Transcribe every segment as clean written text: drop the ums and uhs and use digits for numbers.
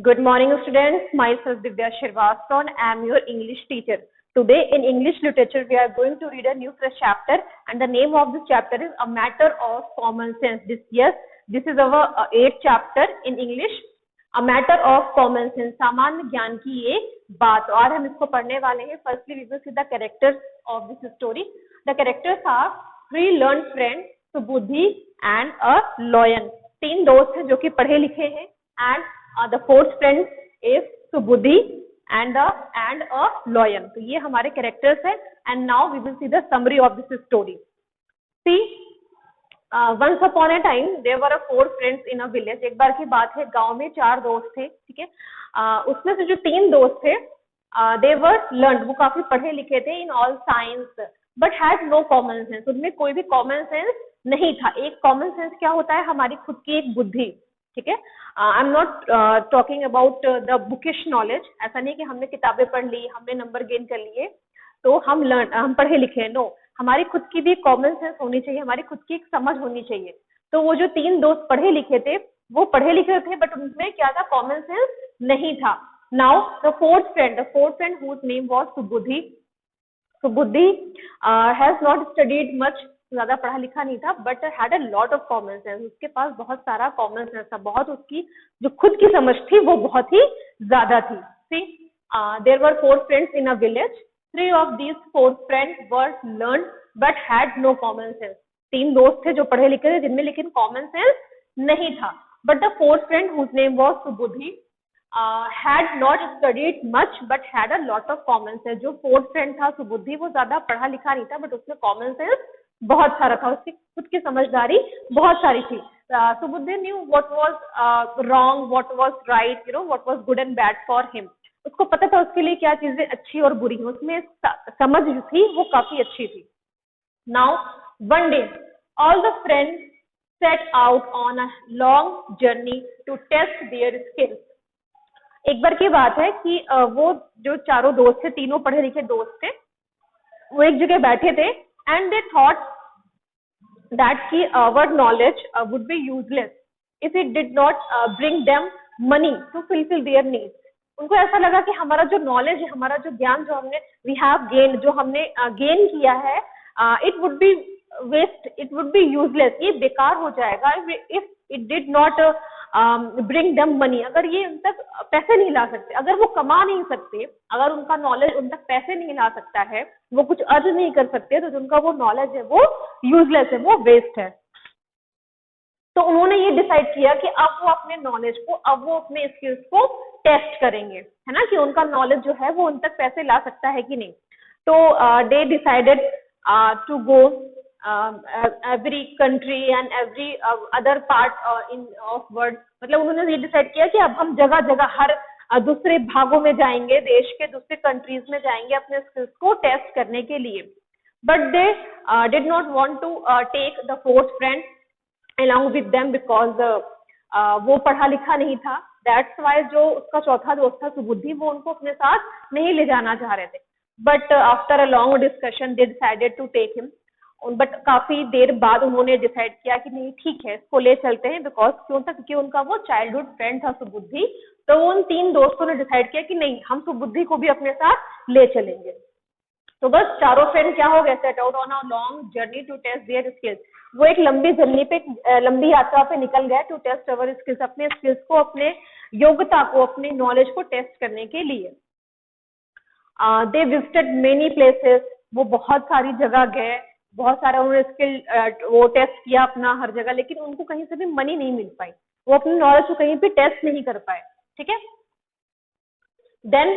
Good morning, students. Myself Divya Shrivastava and I am your English teacher. Today in English literature, we are going to read a new fresh chapter, and the name of this chapter is A Matter of Common Sense. This is our eighth chapter in English. A Matter of Common Sense. सामान्य ज्ञान की एक बात. और हम इसको पढ़ने वाले हैं. Firstly, we will see the characters of this story. The characters are three learned friends, Subudhi and a lion. तीन दोस्त हैं जो कि पढ़े लिखे हैं, and the fourth friend is Subudhi and a lion. तो ये हमारे characters हैं. And now we will see the summary of this story. See, once upon a time there were four friends in a village. एक बार की बात है, गांव में चार दोस्त थे. ठीक है. उसमें से जो तीन दोस्त थे, they were learned, वो काफी पढ़े लिखे थे, in all science, but had no common sense. उनमें कोई भी common sense नहीं था. एक common sense क्या होता है? हमारी खुद की एक बुद्धि. ठीक है. I am not talking about the bookish knowledge. ऐसा नहीं कि हमने किताबें पढ़ ली, हमने नंबर गेन कर लिए तो हम पढ़े लिखे. नो, हमारी खुद की भी कॉमन सेंस होनी चाहिए, हमारी खुद की एक समझ होनी चाहिए. तो वो जो तीन दोस्त पढ़े लिखे थे, वो पढ़े लिखे थे, बट उनमें क्या था? कॉमन सेंस नहीं था. Now the fourth friend whose name was Subuddhi. Subuddhi has not studied much, ज्यादा पढ़ा लिखा नहीं था, but had a lot of common sense. उसके पास बहुत सारा कॉमन सेंस था. बहुत उसकी जो खुद की समझ थी वो बहुत ही ज्यादा थी. See, there were four friends in a village. Three of these four friends were learn but had no common sense. तीन दोस्त थे जो पढ़े लिखे थे, जिनमें लेकिन कॉमन सेंस नहीं था. But the fourth friend whose name was Subuddhi had not studied much but had a lot of common sense. जो फोर्थ फ्रेंड था सुबुद्धि, वो ज्यादा पढ़ा लिखा नहीं था, बट उसमें कॉमन सेंस बहुत सारा था. उसकी खुद की समझदारी बहुत सारी थी. सुबुद्धि knew what was wrong, what was right, what was good and bad for him. उसको पता था उसके लिए क्या चीजें अच्छी और बुरी हैं. उसमें समझ जो थी वो काफी अच्छी थी. Now one day all the friends set out on a long journey to test their skills. एक बार की बात है कि वो जो चारों दोस्त थे, तीनों पढ़े लिखे दोस्त थे, वो एक जगह बैठे थे, and they thought that our knowledge would be useless if it did not bring them money to fulfill their needs. उनको ऐसा लगा कि हमारा जो नॉलेज है, हमारा जो ज्ञान जो हमने we have gained, जो हमने गेन किया है, it would be waste, it would be useless, ये बेकार हो जाएगा if it did not bring them money. अगर ये उन तक पैसे नहीं ला सकते, अगर वो कमा नहीं सकते, अगर उनका नॉलेज उन तक पैसे नहीं ला सकता है, वो कुछ अर्न नहीं कर सकते, तो उनका वो नॉलेज है वो यूजलेस है, वो वेस्ट है. तो उन्होंने ये डिसाइड किया कि अब वो अपने नॉलेज को, अब वो अपने स्किल्स को टेस्ट करेंगे, है ना, कि उनका नॉलेज जो है वो उन तक पैसे ला सकता है कि नहीं. तो they decided to go every country and every other part of world. मतलब उन्होंने ये डिसाइड किया कि अब हम जगह जगह हर दूसरे भागों में जाएंगे, देश के दूसरे कंट्रीज में जाएंगे अपने स्किल्स को टेस्ट करने के लिए. But they did not want to take the fourth friend along with them because वो पढ़ा लिखा नहीं था. दैट्स वाई जो उसका चौथा दोस्त था सुबुद्धि, वो उनको अपने साथ नहीं ले जाना चाह रहे थे. But after a long discussion they decided to take him. But काफी देर बाद उन्होंने डिसाइड किया कि नहीं, ठीक है, इसको ले चलते हैं. बिकॉज क्यों था? क्योंकि उनका वो चाइल्डहुड फ्रेंड था सुबुद्धि. तो उन तीन दोस्तों ने डिसाइड किया कि नहीं, हम सुबुद्धि को भी अपने साथ ले चलेंगे. तो बस चारों फ्रेंड क्या हो गए? Set out on a long journey to test their skills. वो एक लंबी जर्नी पे, लंबी यात्रा पे निकल गए टू टेस्ट अवर स्किल्स, अपने स्किल्स को, अपने योग्यता को, अपने नॉलेज को टेस्ट करने के लिए. They visited many places. वो बहुत सारी जगह गए, बहुत सारा उन्होंने स्किल वो टेस्ट किया अपना हर जगह, लेकिन उनको कहीं से भी मनी नहीं मिल पाई. वो अपनी नॉलेज को कहीं भी टेस्ट नहीं कर पाए. ठीक है. Then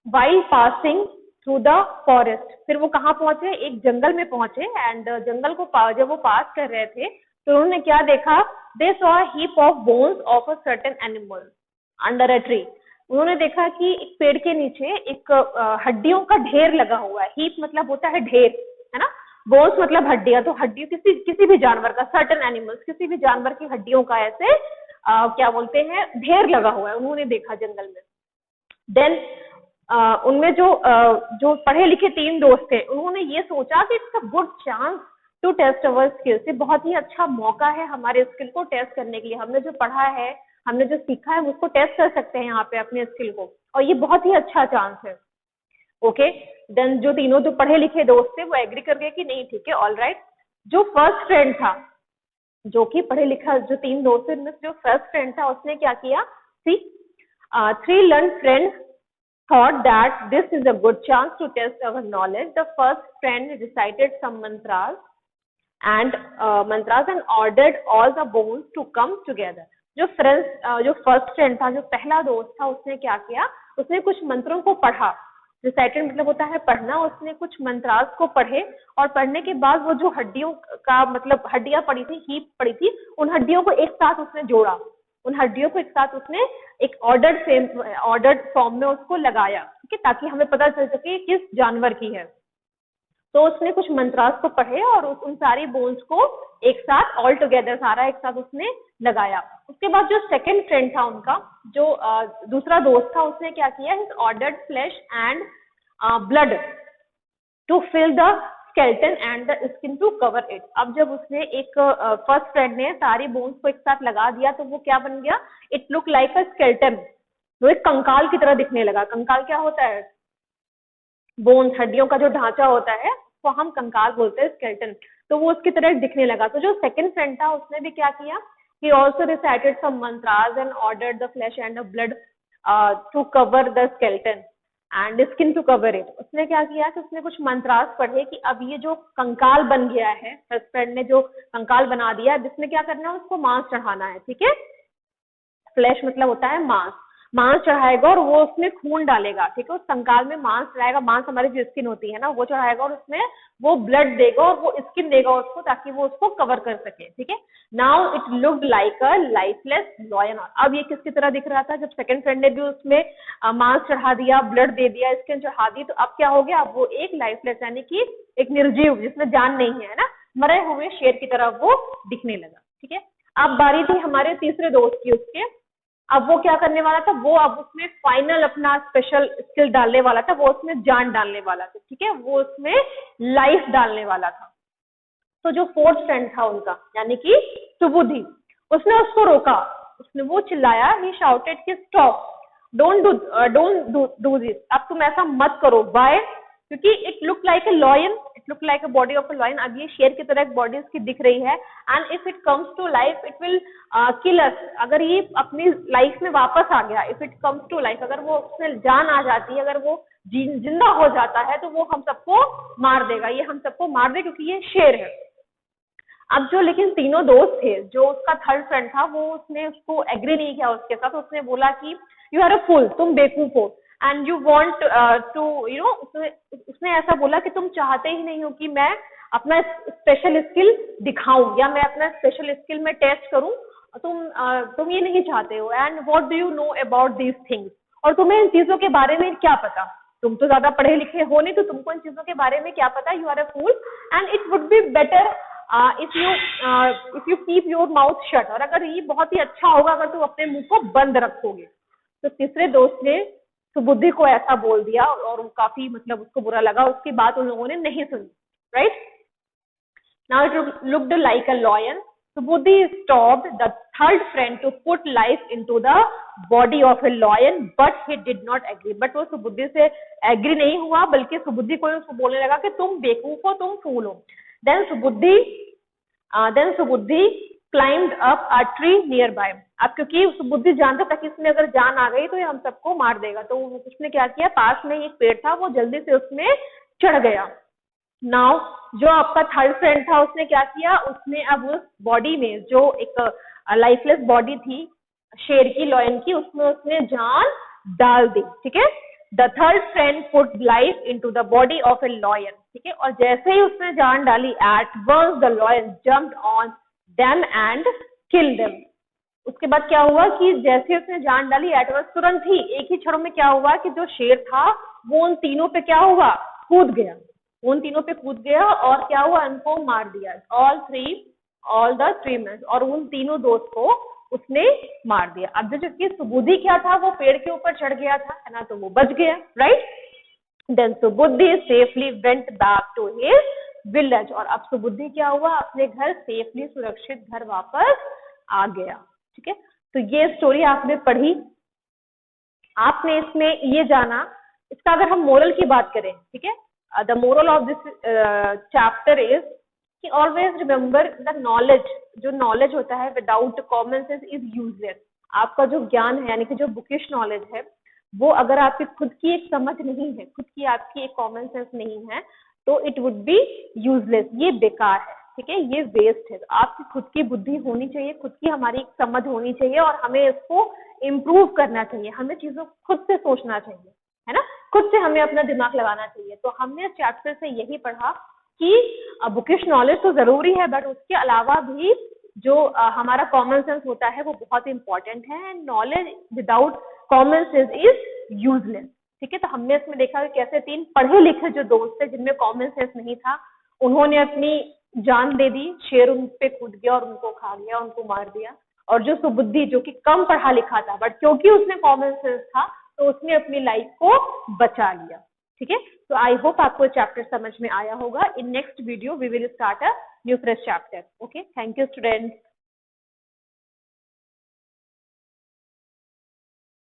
while passing through the forest, फिर वो कहाँ पहुंचे? एक जंगल में पहुंचे. एंड जंगल को जब वो पास कर रहे थे तो उन्होंने क्या देखा? They saw a heap of bones of a certain animal under a tree. उन्होंने देखा कि एक पेड़ के नीचे एक हड्डियों का ढेर लगा हुआ है. हीप मतलब होता है ढेर, है ना. बोन्स मतलब हड्डियां. तो हड्डियों किसी भी जानवर का, सर्टेन एनिमल्स, किसी भी जानवर की हड्डियों का ऐसे क्या बोलते हैं, ढेर लगा हुआ है. उन्होंने देखा जंगल में. देन उनमें जो पढ़े लिखे तीन दोस्त थे, उन्होंने ये सोचा कि it's a good chance to test our skills. ये बहुत ही अच्छा मौका है हमारे स्किल को टेस्ट करने के लिए. हमने जो पढ़ा है, हमने जो सीखा है हम उसको टेस्ट कर सकते हैं यहाँ पे अपने स्किल को, और ये बहुत ही अच्छा चांस है। ओके, देन जो तीनों जो पढ़े लिखे दोस्त थे वो एग्री कर गए कि नहीं ठीक है, ऑल राइट। जो फर्स्ट फ्रेंड था, जो कि पढ़े लिखा जो 3 दोस्त थे उनमें जो फर्स्ट फ्रेंड था उसने क्या किया, सी 3 learned friends thought that this is a good chance to test our knowledge. The first friend recited some mantras and ordered all the bones to come together. जो फर्स्ट फ्रेंड था, जो पहला दोस्त था, उसने क्या किया, उसने कुछ मंत्रों को पढ़ा। रिसाइटेड मतलब होता है पढ़ना। उसने कुछ मंत्रास को पढ़े और पढ़ने के बाद वो जो हड्डियों का मतलब हड्डियां पड़ी थी, हीप पड़ी थी, उन हड्डियों को एक साथ उसने जोड़ा, उन हड्डियों को एक साथ उसने एक ऑर्डर्ड फॉर्म में उसको लगाया, ठीक है, ताकि हमें पता चल सके किस जानवर की है। तो उसने कुछ मंत्रास को पढ़े और उन सारी बोन्स को एक साथ ऑल टुगेदर सारा एक साथ उसने लगाया। उसके बाद जो सेकंड फ्रेंड था उनका, जो दूसरा दोस्त था, उसने क्या किया, his ordered flesh and blood to fill the skeleton and the skin to cover it. अब जब उसने एक फर्स्ट फ्रेंड ने सारी बोन्स को एक साथ लगा दिया तो वो क्या बन गया, it look like a skeleton, वो एक कंकाल की तरह दिखने लगा। कंकाल क्या होता है, बोन्स, हड्डियों का जो ढांचा होता है वो हम कंकाल बोलते हैं, स्केलेटन। तो वो उसकी तरह दिखने लगा। तो जो सेकंड फ्रेंड था उसने भी क्या किया, he also recited some mantras and ordered the flesh and the blood to cover the skeleton and skin to cover it. उसने क्या किया कि उसने कुछ मंत्रास पढ़े कि अब ये जो कंकाल बन गया है, फर्स्ट फ्रेंड ने जो कंकाल बना दिया, जिसमें क्या करना है, उसको मांस चढ़ाना है, ठीक है। फ्लैश मतलब होता है मांस, मांस चढ़ाएगा और वो उसमें खून डालेगा, ठीक है, उस कंकाल में मांस चढ़ाएगा, मांस हमारी जो स्किन होती है ना वो चढ़ाएगा और उसमें वो ब्लड देगा और वो स्किन देगा उसको, ताकि वो उसको कवर कर सके, ठीक है। Now it looked like a lifeless lion. अब ये किसकी तरह दिख रहा था, जब सेकंड फ्रेंड ने भी उसमें मांस चढ़ा दिया, ब्लड दे दिया, स्किन चढ़ा दी, तो अब क्या हो गया, अब वो एक लाइफलेस यानी कि एक निर्जीव जिसमें जान नहीं है ना, मरे हुए शेर की तरह वो दिखने लगा, ठीक है। अब बारी थी हमारे तीसरे दोस्त की, उसके अब वो क्या करने वाला था, वो अब उसमें फाइनल अपना स्पेशल स्किल डालने वाला था, वो उसमें जान डालने वाला था, ठीक है, वो उसमें लाइफ डालने वाला था। तो जो फोर्थ फ्रेंड था उनका यानी कि सुबुद्धि, उसने उसको रोका, उसने वो चिल्लाया, ही शाउटेड कि स्टॉप, डोंट डू दिस, अब तुम ऐसा मत करो। बाय, क्योंकि it look like a lion, it look like a body of a lion. अब ये शेर की तरह एक बॉडी उसकी दिख रही है, and if it comes to life it will kill us. अगर ये अपनी लाइफ में वापस आ गया, if it comes to life, अगर वो उसमें जान आ जाती है, अगर वो जिंदा हो जाता है, तो वो हम सबको मार देगा, ये हम सबको मार दे, क्योंकि ये शेर है। अब जो लेकिन तीनों दोस्त थे, जो उसका थर्ड फ्रेंड था, वो उसने उसको एग्री नहीं किया उसके साथ। उसने बोला कि यू आर अ फूल, तुम बेवकूफ हो, and you want to you know, उसने ऐसा बोला कि तुम चाहते ही नहीं हो कि मैं अपना स्पेशल स्किल दिखाऊं या मैं अपना स्पेशल स्किल में टेस्ट करूं, तुम ये नहीं चाहते हो। And what do you know about these things, और तुम्हें इन चीजों के बारे में क्या पता, तुम तो ज्यादा पढ़े लिखे हो नहीं, तो तुमको इन चीजों के बारे में क्या पता, you are a fool and it would be better if you keep your mouth shut, और अगर ये बहुत ही अच्छा होगा अगर तुम अपने मुंह को बंद रखोगे। तो तीसरे दोस्त ने सुबुद्धि को ऐसा बोल दिया और काफी मतलब उसको बुरा लगा, उसकी बात उन लोगों ने नहीं सुनी, right. Now it looked like a lion, Subudhi stopped the third friend to put life into the body of a lion, but he did not agree. But वो सुबुद्धि से एग्री नहीं हुआ, बल्कि सुबुद्धि को उसको बोलने लगा कि तुम बेवकूफ हो, तुम फूल हो। Then Subudhi climbed up a tree nearby. अब क्योंकि सुबुद्धि जानता था कि इसमें अगर जान आ गई तो ये हम सबको मार देगा, तो उसने क्या किया, पास में एक पेड़ था, वो जल्दी से उसमें चढ़ गया। नाउ जो आपका थर्ड फ्रेंड था उसने क्या किया, उसने अब उस बॉडी में जो एक लाइफलेस बॉडी थी शेर की, लॉयन की, उसमें उसने जान डाल दी, ठीक है। The third friend put life into the body of a lion, ठीक है, और जैसे ही उसने जान डाली, at once the lion jumped on them and killed them. उसके बाद क्या हुआ कि जैसे उसने जान डाली, एट वंस तुरंत ही एक ही क्षण में क्या हुआ कि जो शेर था वो उन तीनों पे क्या हुआ, कूद गया, उन तीनों पे कूद गया और क्या हुआ, उनको मार दिया, ऑल द थ्री मेन, और उन तीनों दोस्त को उसने मार दिया। अब जबकि सुबुद्धि क्या था, वो पेड़ के ऊपर चढ़ गया था, है ना, तो वो बच गया, right. Then Subuddhi safely went back to his village, और अब सुबुद्धि क्या हुआ, अपने घर सेफली सुरक्षित घर वापस आ गया, ठीक है। तो ये स्टोरी आपने पढ़ी, आपने इसमें ये जाना। इसका अगर हम मोरल की बात करें, ठीक है, the moral of this chapter is कि ऑलवेज रिमेम्बर द नॉलेज, जो नॉलेज होता है without common sense is useless. आपका जो ज्ञान है यानी कि जो बुकिश नॉलेज है वो अगर आपकी खुद की एक समझ नहीं है, खुद की आपकी एक कॉमन सेंस नहीं है, तो इट वुड बी यूजलेस, ये बेकार है, ठीक है, ये वेस्ट है। तो आपकी खुद की बुद्धि होनी चाहिए, खुद की हमारी एक समझ होनी चाहिए और हमें इसको इम्प्रूव करना चाहिए, हमें चीजों खुद से सोचना चाहिए, है ना, खुद से हमें अपना दिमाग लगाना चाहिए। तो हमने इस चैप्टर से यही पढ़ा कि बुकिश नॉलेज तो जरूरी है, बट उसके अलावा भी जो हमारा कॉमन सेंस होता है वो बहुत इंपॉर्टेंट है, and knowledge without common sense is useless, ठीक है। तो हमने इसमें देखा कि कैसे 3 पढ़े लिखे जो दोस्त थे जिनमें कॉमन सेंस नहीं था, उन्होंने अपनी जान दे दी, शेर उन पे कूद गया और उनको खा गया, उनको मार दिया। और जो सुबुद्धि जो कि कम पढ़ा लिखा था बट क्योंकि उसने कॉमन सेंस था तो उसने अपनी लाइफ को बचा लिया, ठीक है। तो आई होप आपको चैप्टर समझ में आया होगा। In next video we will start a new fresh chapter. Okay, thank you students.